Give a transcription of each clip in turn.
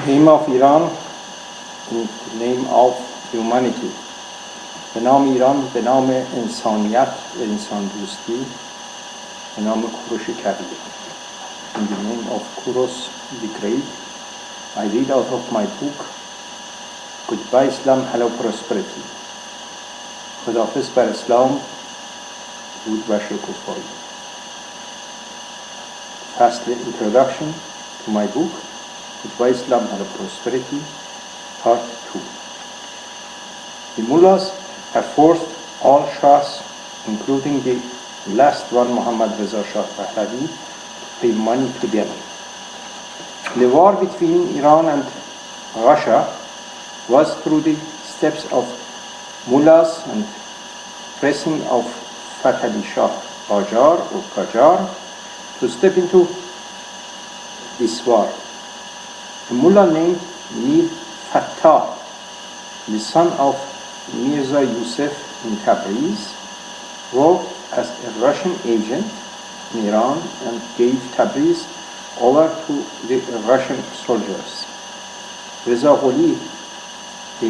name of Iran, in the name of humanity. به نام ایران، به نام انسانیت و انسان دوستی، به نام کوروش کبیر. In the name of Kuros the Great, I read out of my book, Goodbye Islam, Hellow Prosperity. خداحافظ بر اسلام، درود و شکوفایی. First, the introduction to my book, Goodbye Islam, Hellow Prosperity, Part 2. The mullahs have forced all shahs, including the last one, Muhammad Reza Shah Pahlavi, to pay money to them. The war between Iran and Russia was through the steps of mullahs and pressing of Fatali Shah Qajar or Qajar to step into this war. A mullah named Mir Fattah, the son of Mirza Yusuf in Tabriz, worked as a Russian agent in Iran and gave Tabriz over to the Russian soldiers. Reza Gholi,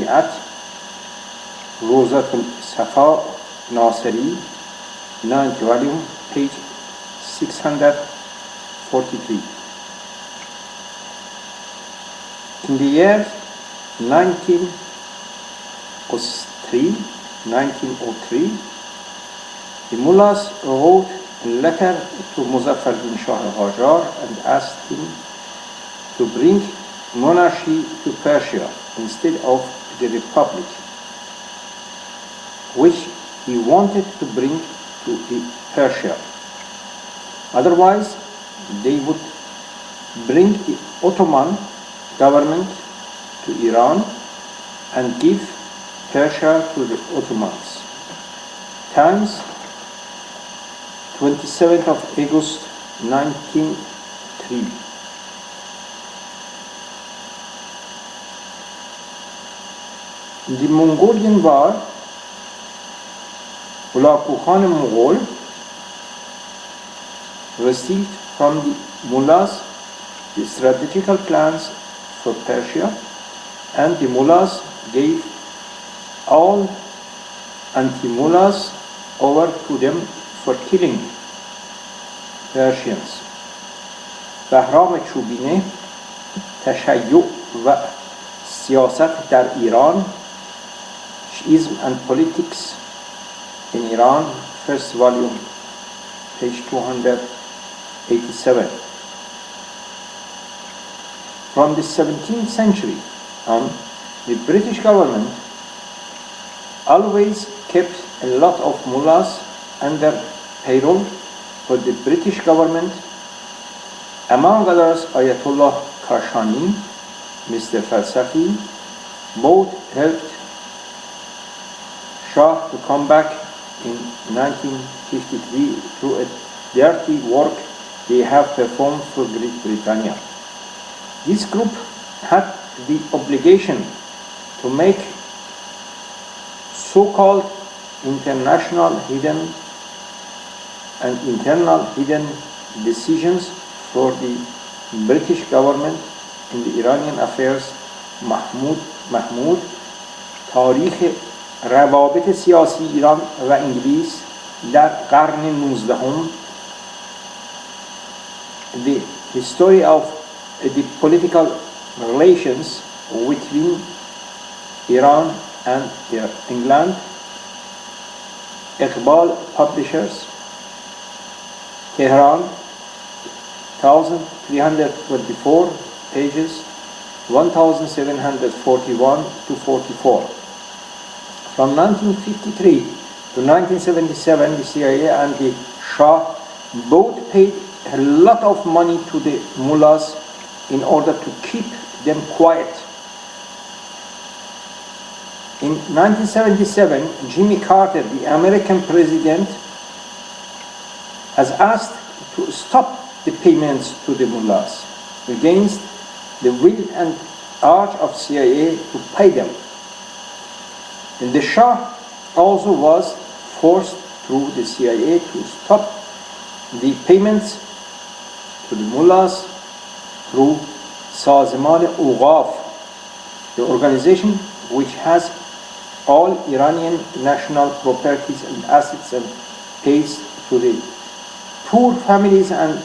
at Rozatul Safa Nasiri, 9th volume, page 643. In the year 1903, the mullahs wrote a letter to Muzaffar bin Shah Qajar and asked him to bring monarchy to Persia instead of the republic, which he wanted to bring to Persia. Otherwise, they would bring the Ottoman government to Iran and give Persia to the Ottomans. Times, 27th of August 1903. The Mongolian War, Hulagu Khan Mughal received from the mullahs the strategical plans for Persia, and the mullahs gave all anti-mullahs over to them for killing Persians. بهرام چوبینه، تشیع و سیاست در ایران، Shiism and Politics in Iran, first volume, page 287. From the 17th century on, the British government always kept a lot of mullahs under payroll for the British government. Among others, Ayatollah Kashani, Mr. Falsafi, both helped Shah to come back in 1953 through a dirty work they have performed for Great Britain. This group had the obligation to make so-called international hidden and internal hidden decisions for the British government in the Iranian affairs. Mahmud تاریخ روابط سیاسی ایران و انگلیس در قرن 19 the history of the political relations between Iran and England, Iqbal Publishers, Tehran, 1324 pages, 1741 to 44. From 1953 to 1977, the CIA and the Shah both paid a lot of money to the mullahs in order to keep them quiet. In 1977, Jimmy Carter, the American president, has asked to stop the payments to the mullahs against the will and urge of CIA to pay them. And the Shah also was forced through the CIA to stop the payments to the mullahs through Saziman Ughaf, the organization which has all Iranian national properties and assets and pays to the poor families and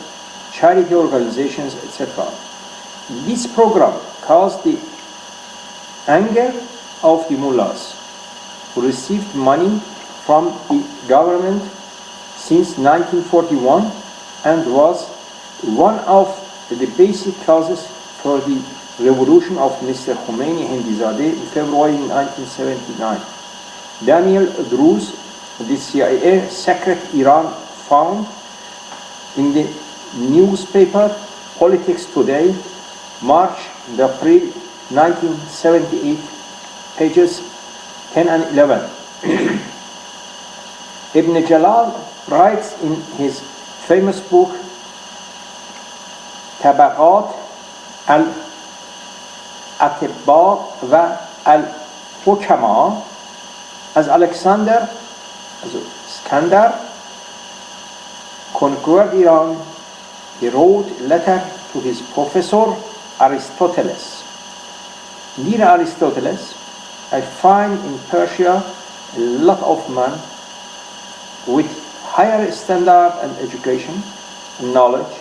charity organizations, etc. This program caused the anger of the mullahs, who received money from the government since 1941 and was one of the basic causes for the revolution of Mr. Khomeini Hindizadeh in February 1979. Daniel Drood, the CIA secret Iran, found in the newspaper Politics Today, March and April 1978, pages 10 and 11. Ibn Jalal writes in his famous book Tabaqat al-Atibba wa al-Hukama, as Alexander, as Iskandar conquered Iran, he wrote a letter to his professor Aristoteles. Dear Aristoteles, I find in Persia a lot of men with higher standard and education and knowledge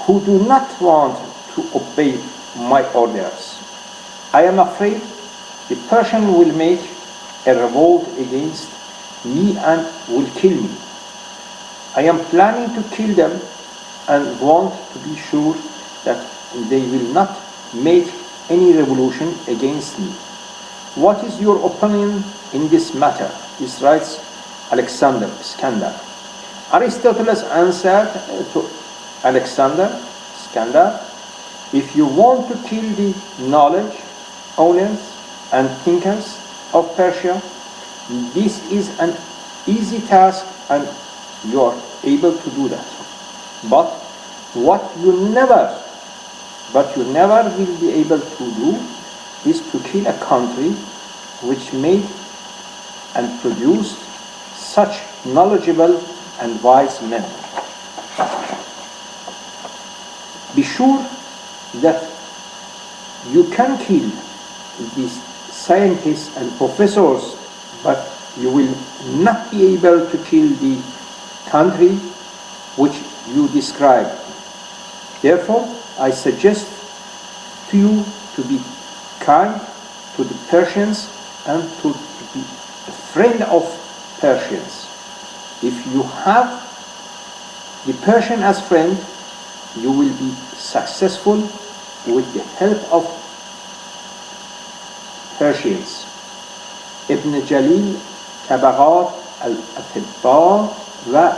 who do not want to obey my orders. I am afraid the Persian will make a revolt against me and will kill me. I am planning to kill them and want to be sure that they will not make any revolution against me. What is your opinion in this matter? This writes Alexander Iskandar. Aristotle answered to Alexander Iskandar, if you want to kill the knowledge owners and thinkers of Persia, this is an easy task and you are able to do that. But what you never will be able to do is to kill a country which made and produced such knowledgeable and wise men. Be sure that you can kill these scientists and professors, but you will not be able to kill the country which you describe. Therefore, I suggest to you to be kind to the Persians and to be a friend of Persians. If you have the Persian as friend, you will be successful with the help of Persians. Ibn Jalil, Tabaqat al-Atibba wa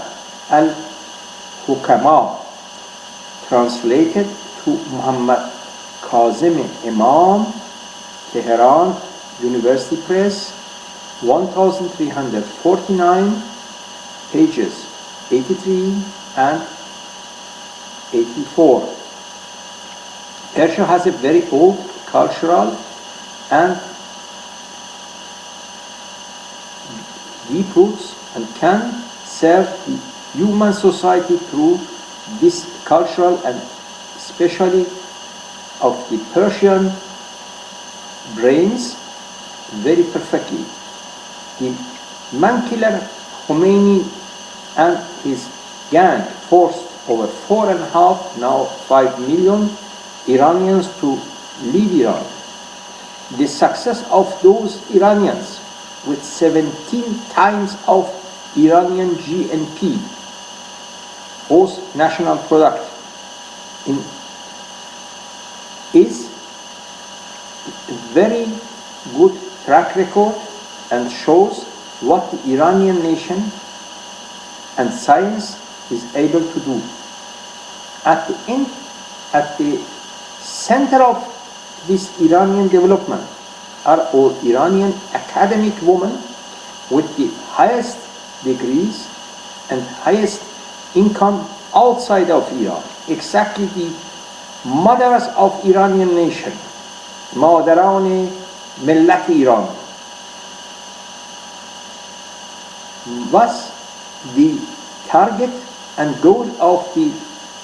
al-Hukama, translated to Muhammad Kazim Imam, Tehran University Press, 1349, pages 83 and 84. Persia has a very old cultural and deep roots and can serve the human society through this cultural and especially of the Persian brains very perfectly. The man-killer Khomeini and his gang forced over 4.5, now 5 million Iranians to leave Iran. The success of those Iranians with 17 times of Iranian GNP, gross national product, is a very good track record and shows what the Iranian nation and science is able to do. At the center of this Iranian development are all Iranian academic women with the highest degrees and highest income outside of Iran. Exactly the mothers of Iranian nation, مادران ملت ایران. Was the target and goal of the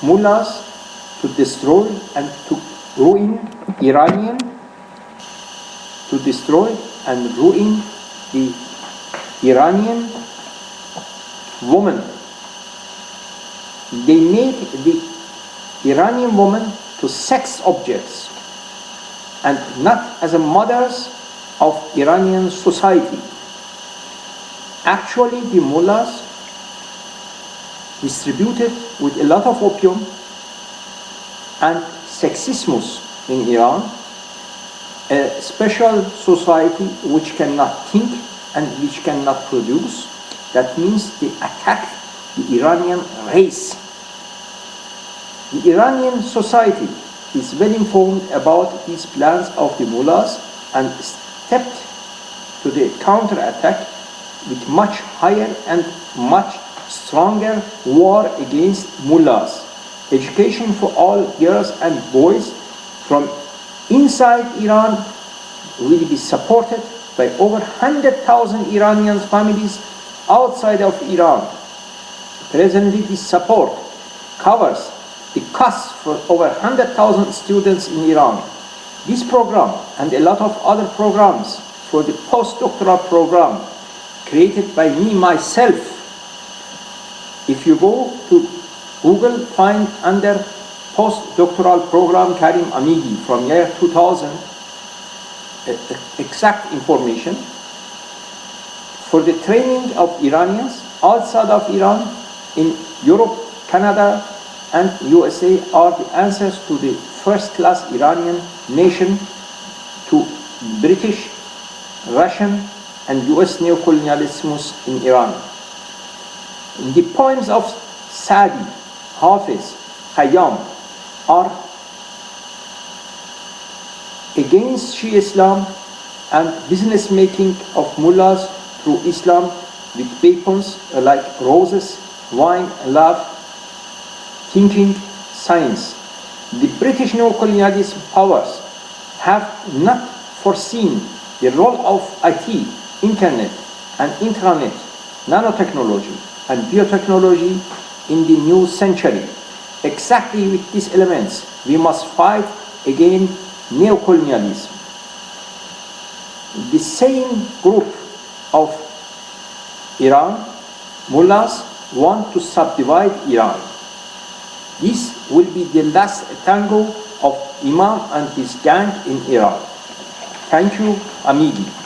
mullahs to destroy and to ruin Iranian, to destroy and ruin the Iranian woman. They made the Iranian woman to sex objects and not as a mothers of Iranian society. Actually, the mullahs distributed with a lot of opium and sexismus in Iran, a special society which cannot think and which cannot produce. That means they attack the Iranian race. The Iranian society is well informed about these plans of the mullahs and stepped to the counterattack with much higher and much stronger war against mullahs. Education for all girls and boys from inside Iran will be supported by over 100,000 Iranian families outside of Iran. Presently, this support covers the costs for over 100,000 students in Iran. This program and a lot of other programs for the postdoctoral program created by me myself. If you go to Google, find under postdoctoral program Karim Amidi from year 2000, exact information for the training of Iranians outside of Iran, in Europe, Canada, and USA are the answers to the first-class Iranian nation, to British, Russian, and US neocolonialism in Iran. The poems of Sadi, Hafez, Khayyam are against Shia Islam and business making of mullahs through Islam with weapons like roses, wine, love, thinking, science. The British neocolonialist powers have not foreseen the role of IT, internet and intranet, nanotechnology and biotechnology in the new century. Exactly with these elements, we must fight against neocolonialism. The same group of Iran, mullahs, want to subdivide Iran. This will be the last tango of Imam and his gang in Iran. Thank you, Amidi.